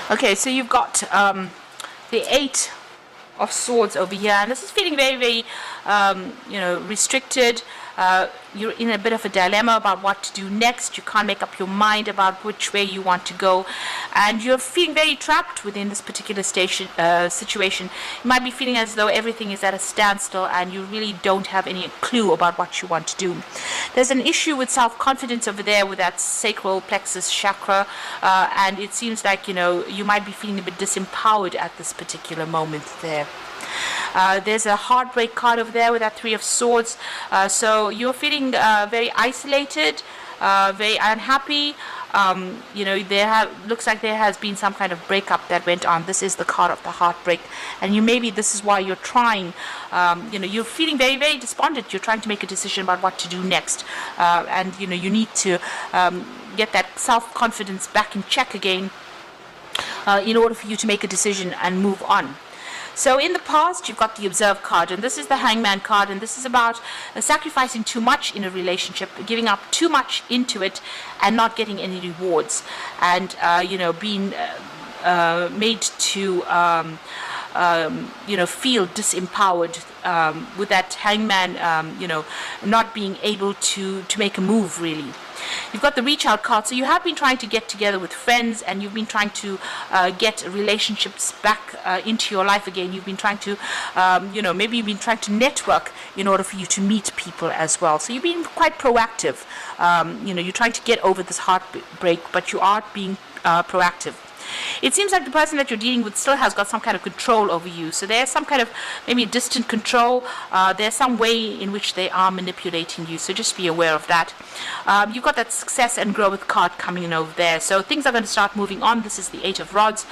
Okay, so you've got the Eight of Swords over here, and this is feeling very, very, restricted. You're in a bit of a dilemma about what to do next. You can't make up your mind about which way you want to go, and you're feeling very trapped within this particular situation. You might be feeling as though everything is at a standstill, and you really don't have any clue about what you want to do. There's an issue with self-confidence over there with that sacral plexus chakra, and it seems like you might be feeling a bit disempowered at this particular moment there. There's a heartbreak card over there with that Three of Swords. So you're feeling very isolated, very unhappy. Looks like there has been some kind of breakup that went on. This is the card of the heartbreak, and maybe this is why you're trying. You're feeling very, very despondent. You're trying to make a decision about what to do next, and you need to get that self-confidence back in check again in order for you to make a decision and move on. So in the past, you've got the Observe card, and this is the Hangman card, and this is about sacrificing too much in a relationship, giving up too much into it, and not getting any rewards, and being made to feel disempowered with that Hangman, not being able to make a move really. You've got the Reach Out card, so you have been trying to get together with friends, and you've been trying to get relationships back into your life again. You've been trying to, maybe you've been trying to network in order for you to meet people as well. So you've been quite proactive. You're trying to get over this heartbreak, but you are being proactive. It seems like the person that you're dealing with still has got some kind of control over you. So there's some kind of maybe distant control. There's some way in which they are manipulating you. So just be aware of that. You've got that Success and Growth card coming in over there. So things are going to start moving on. This is the Eight of Rods.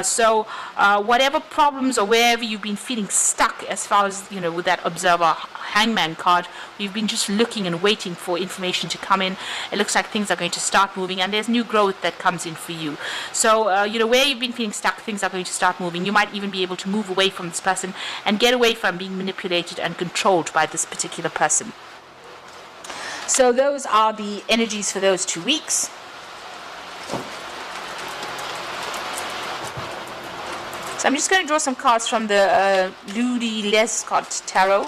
So whatever problems or wherever you've been feeling stuck as far as, with that Observer Hangman card, you've been just looking and waiting for information to come in. It looks like things are going to start moving, and there's new growth that comes in for you. So, where you've been feeling stuck, things are going to start moving. You might even be able to move away from this person and get away from being manipulated and controlled by this particular person. So those are the energies for those 2 weeks. So I'm just going to draw some cards from the Ludi Lescott Tarot.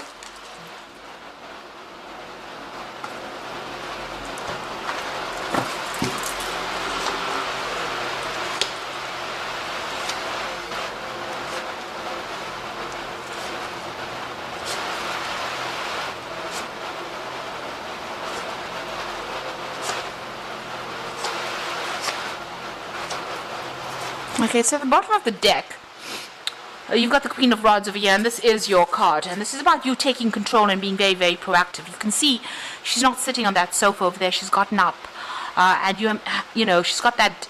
Okay, so at the bottom of the deck, you've got the Queen of Rods over here, and this is your card. And this is about you taking control and being very, very proactive. You can see she's not sitting on that sofa over there. She's gotten up. And she's got that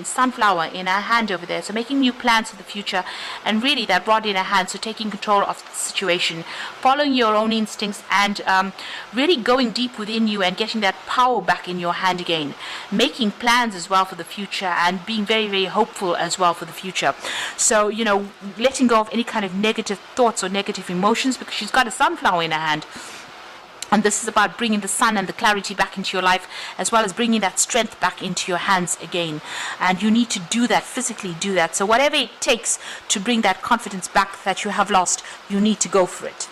sunflower in her hand over there. So making new plans for the future, and really that rod in her hand. So taking control of the situation, following your own instincts, and really going deep within you and getting that power back in your hand again. Making plans as well for the future, and being very, very hopeful as well for the future. So, letting go of any kind of negative thoughts or negative emotions, because she's got a sunflower in her hand. And this is about bringing the sun and the clarity back into your life, as well as bringing that strength back into your hands again. And you need to do that, physically do that. So whatever it takes to bring that confidence back that you have lost, you need to go for it.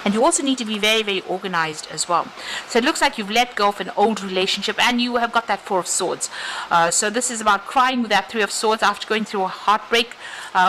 And you also need to be very, very organized as well. So it looks like you've let go of an old relationship, and you have got that Four of Swords. So this is about crying with that Three of Swords after going through a heartbreak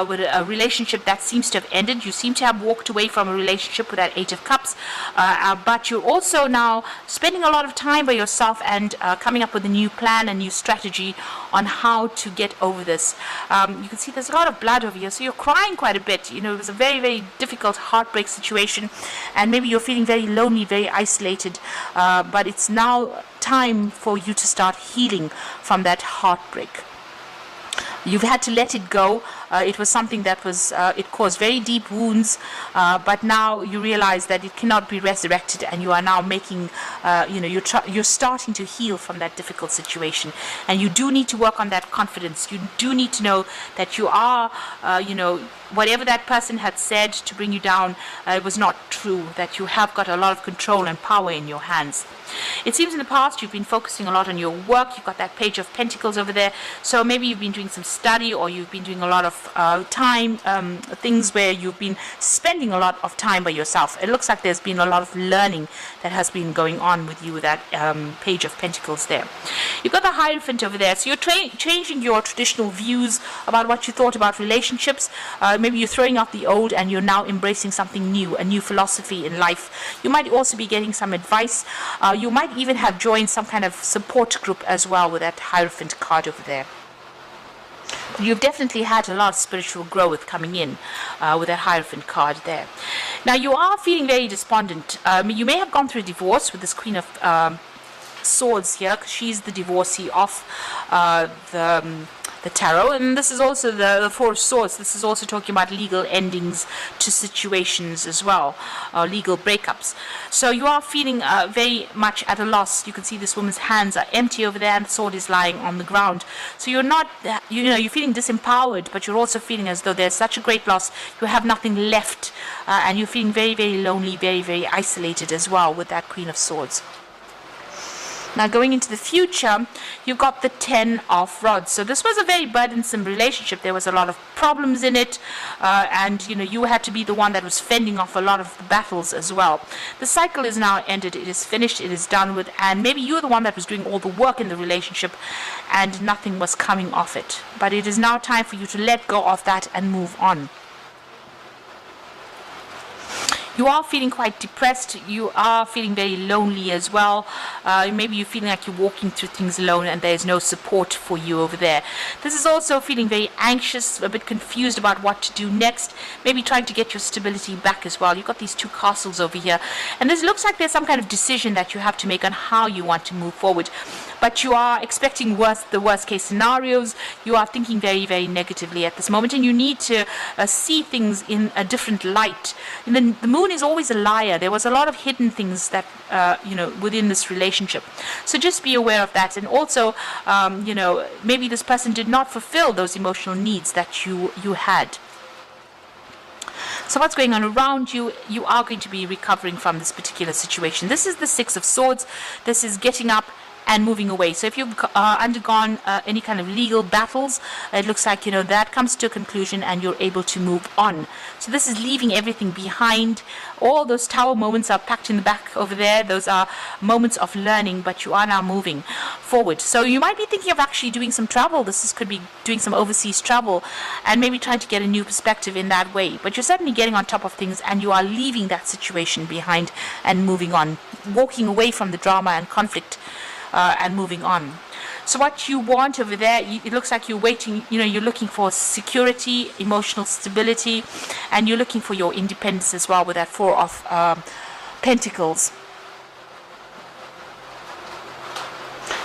with a relationship that seems to have ended. You seem to have walked away from a relationship with that Eight of Cups. But you're also now spending a lot of time by yourself and coming up with a new plan, a new strategy on how to get over this. You can see there's a lot of blood over here. So you're crying quite a bit. It was a very, very difficult heartbreak situation. And maybe you're feeling very lonely, very isolated, but it's now time for you to start healing from that heartbreak. You've had to let it go, It was something that was, it caused very deep wounds, but now you realize that it cannot be resurrected, and you are now making, you're starting to heal from that difficult situation. And you do need to work on that confidence. You do need to know that you are, whatever that person had said to bring you down, it was not true, that you have got a lot of control and power in your hands. It seems in the past you've been focusing a lot on your work. You've got that Page of Pentacles over there. So maybe you've been doing some study, or you've been doing a lot of things where you've been spending a lot of time by yourself. It looks like there's been a lot of learning that has been going on with you with that Page of Pentacles there. You've got the Hierophant over there. So you're changing your traditional views about what you thought about relationships. Maybe you're throwing out the old and you're now embracing something new, a new philosophy in life. You might also be getting some advice. You might even have joined some kind of support group as well with that Hierophant card over there. You've definitely had a lot of spiritual growth coming in with that Hierophant card there. Now you are feeling very despondent. You may have gone through a divorce with this Queen of Swords here, because she's the divorcee of the tarot, and this is also the Four of Swords. This is also talking about legal endings to situations as well, legal breakups. So you are feeling very much at a loss. You can see this woman's hands are empty over there, and the sword is lying on the ground. So you're not, you're feeling disempowered, but you're also feeling as though there's such a great loss. You have nothing left, and you're feeling very, very lonely, very, very isolated as well with that Queen of Swords. Now going into the future, you've got the Ten of Rods. So this was a very burdensome relationship. There was a lot of problems in it, and you had to be the one that was fending off a lot of the battles as well. The cycle is now ended. It is finished. It is done with, and maybe you're the one that was doing all the work in the relationship and nothing was coming off it. But it is now time for you to let go of that and move on. You are feeling quite depressed. You are feeling very lonely as well. Maybe you're feeling like you're walking through things alone and there's no support for you over there. This is also feeling very anxious, a bit confused about what to do next. Maybe trying to get your stability back as well. You've got these two castles over here. And this looks like there's some kind of decision that you have to make on how you want to move forward. But you are expecting the worst case scenarios. You are thinking very, very negatively at this moment. And you need to see things in a different light. And then the moon is always a liar. There was a lot of hidden things that within this relationship, so just be aware of that. And also maybe this person did not fulfill those emotional needs that you had. So what's going on around you? You are going to be recovering from this particular situation. This is the Six of Swords. This is getting up and moving away. So if you've undergone any kind of legal battles, it looks like that comes to a conclusion and you're able to move on. So this is leaving everything behind. All those tower moments are packed in the back over there. Those are moments of learning, but you are now moving forward. So you might be thinking of actually doing some travel. Could be doing some overseas travel and maybe trying to get a new perspective in that way. But you're certainly getting on top of things and you are leaving that situation behind and moving on, walking away from the drama and conflict and moving on. So what you want over there, it looks like you're waiting, you're looking for security, emotional stability, and you're looking for your independence as well with that Four of Pentacles.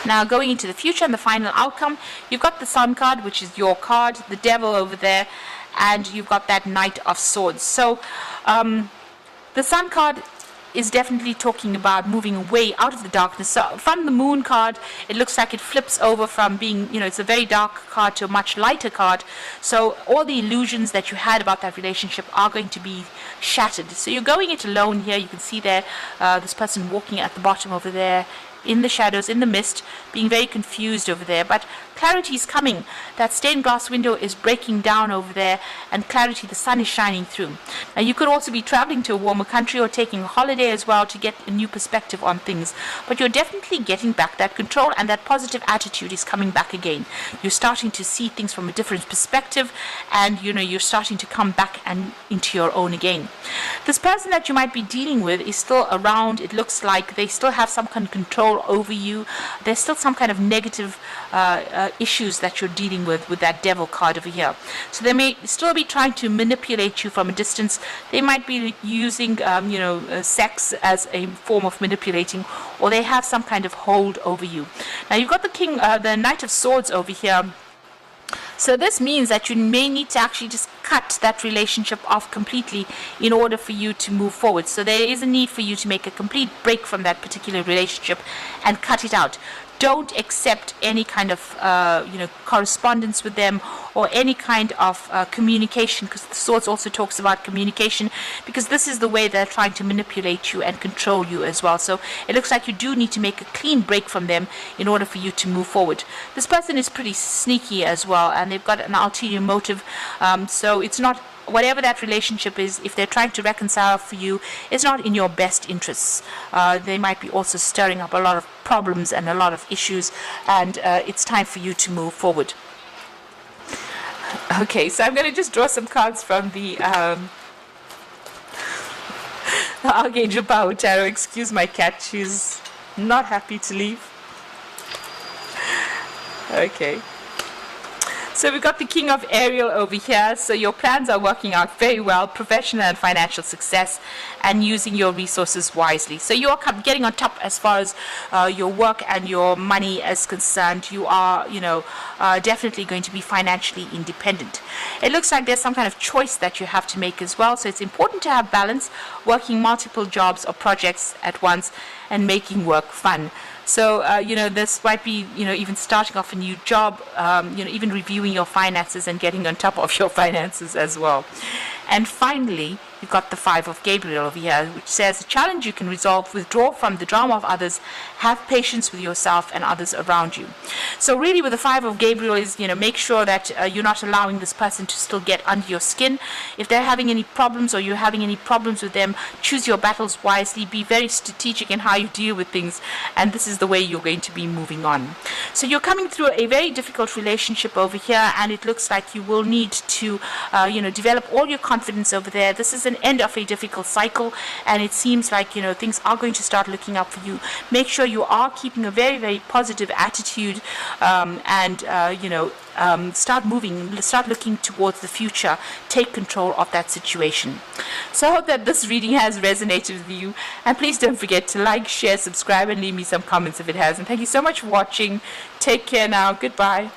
Now going into the future and the final outcome, you've got the Sun card, which is your card, the Devil over there, and you've got that Knight of Swords. So the Sun card is definitely talking about moving away out of the darkness. So from the Moon card, it looks like it flips over from being, it's a very dark card to a much lighter card. So all the illusions that you had about that relationship are going to be shattered. So you're going it alone here. You can see there this person walking at the bottom over there in the shadows, in the mist, being very confused over there. But clarity is coming. That stained glass window is breaking down over there, and clarity, the sun is shining through. Now you could also be traveling to a warmer country or taking a holiday as well to get a new perspective on things. But you're definitely getting back that control, and that positive attitude is coming back again. You're starting to see things from a different perspective, and you're starting to come back and into your own again. This person that you might be dealing with is still around. It looks like they still have some kind of control over you. There's still some kind of negative issues that you're dealing with that Devil card over here. So they may still be trying to manipulate you from a distance. They might be using sex as a form of manipulating, or they have some kind of hold over you. Now you've got the Knight of Swords over here. So this means that you may need to actually just cut that relationship off completely in order for you to move forward. So there is a need for you to make a complete break from that particular relationship and cut it out. Don't accept any kind of correspondence with them or any kind of communication, because the Swords also talks about communication, because this is the way they're trying to manipulate you and control you as well. So it looks like you do need to make a clean break from them in order for you to move forward. This person is pretty sneaky as well, and they've got an ulterior motive, so it's not, whatever that relationship is, if they're trying to reconcile for you, it's not in your best interests. They might be also stirring up a lot of problems and a lot of issues, and it's time for you to move forward. Okay, so I'm going to just draw some cards from the Archangel Power Tarot. Excuse my cat, she's not happy to leave. Okay. So we've got the King of Ariel over here. So your plans are working out very well, professional and financial success, and using your resources wisely. So you are getting on top as far as your work and your money is concerned. You are, definitely going to be financially independent. It looks like there's some kind of choice that you have to make as well. So it's important to have balance, working multiple jobs or projects at once and making work fun. So, this might be, even starting off a new job, even reviewing your finances and getting on top of your finances as well. And finally, you've got the Five of Gabriel over here, which says, a challenge you can resolve, withdraw from the drama of others, have patience with yourself and others around you. So really with the Five of Gabriel is, make sure that you're not allowing this person to still get under your skin. If they're having any problems or you're having any problems with them, choose your battles wisely, be very strategic in how you deal with things, and this is the way you're going to be moving on. So you're coming through a very difficult relationship over here, and it looks like you will need to, develop all your confidence over there. This is an end of a difficult cycle, and it seems like things are going to start looking up for you. Make sure you are keeping a very, very positive attitude, start moving, start looking towards the future. Take control of that situation. So I hope that this reading has resonated with you, and please don't forget to like, share, subscribe, and leave me some comments if it has. And thank you so much for watching. Take care now. Goodbye.